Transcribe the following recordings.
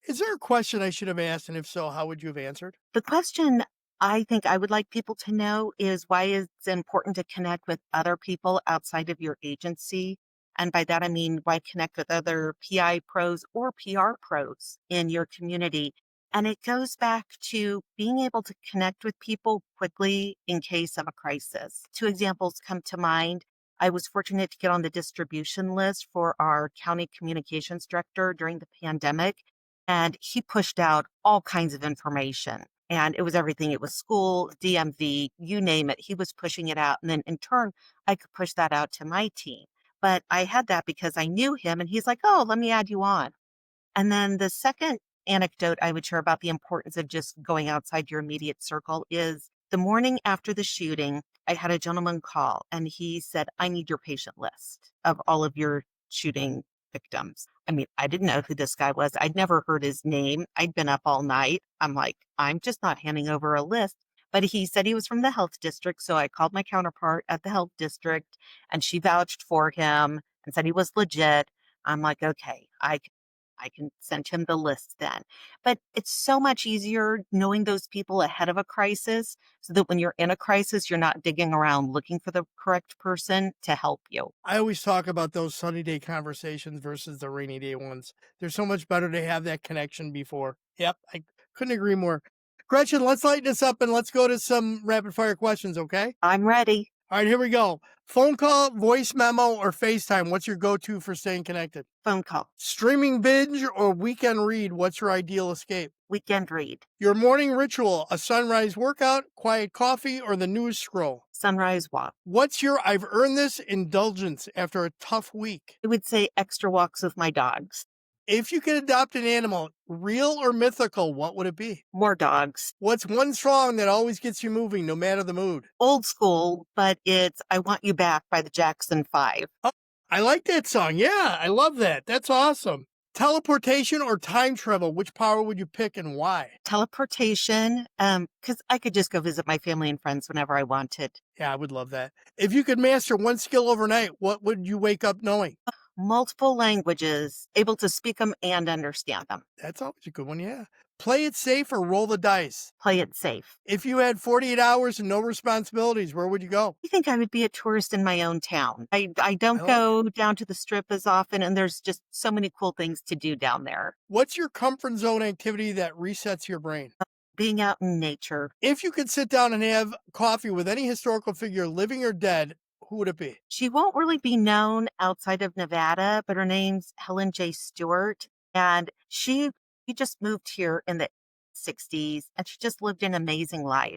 Is there a question I should have asked? And if so, how would you have answered? The question I think I would like people to know is why it's important to connect with other people outside of your agency. And by that, I mean, why connect with other PI pros or PR pros in your community? And it goes back to being able to connect with people quickly in case of a crisis. Two examples come to mind. I was fortunate to get on the distribution list for our county communications director during the pandemic, and he pushed out all kinds of information. And it was everything. It was school, DMV, you name it. He was pushing it out. And then in turn, I could push that out to my team. But I had that because I knew him and he's like, oh, let me add you on. And then the second anecdote I would share about the importance of just going outside your immediate circle is the morning after the shooting, I had a gentleman call and he said, I need your patient list of all of your shooting victims. I mean, I didn't know who this guy was. I'd never heard his name. I'd been up all night. I'm like, I'm just not handing over a list. But he said he was from the health district. So I called my counterpart at the health district and she vouched for him and said he was legit. I'm like, okay, I can send him the list then. But it's so much easier knowing those people ahead of a crisis so that when you're in a crisis, you're not digging around looking for the correct person to help you. I always talk about those sunny day conversations versus the rainy day ones. They're so much better to have that connection before. Yep, I couldn't agree more. Gretchen, let's lighten this up and let's go to some rapid fire questions, okay? I'm ready. All right, here we go. Phone call, voice memo, or FaceTime? What's your go-to for staying connected? Phone call. Streaming binge or weekend read? What's your ideal escape? Weekend read. Your morning ritual, a sunrise workout, quiet coffee, or the news scroll? Sunrise walk. What's your I've earned this indulgence after a tough week? I would say extra walks with my dogs. If you could adopt an animal, real or mythical, what would it be? More dogs. What's one song that always gets you moving no matter the mood? Old school, but it's I Want You Back by the Jackson 5. Oh, I like that song. Yeah, I love that. That's awesome. Teleportation or time travel, which power would you pick and why? Teleportation, because I could just go visit my family and friends whenever I wanted. Yeah, I would love that. If you could master one skill overnight, what would you wake up knowing? Multiple languages, able to speak them and understand them. That's always a good one, yeah. Play it safe or roll the dice. Play it safe. If you had 48 hours and no responsibilities, where would you go? I think I would be a tourist in my own town. I I don't like go down to the strip as often, and there's just so many cool things to do down there. What's your comfort zone activity that resets your brain? Being out in nature. If you could sit down and have coffee with any historical figure, living or dead, who would it be? She won't really be known outside of Nevada, but her name's Helen J. Stewart. And she just moved here in the 60s and she just lived an amazing life.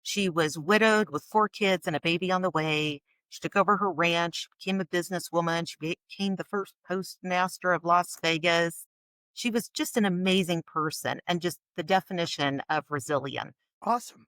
She was widowed with 4 kids and a baby on the way. She took over her ranch, became a businesswoman. She became the first postmaster of Las Vegas. She was just an amazing person and just the definition of resilient. Awesome.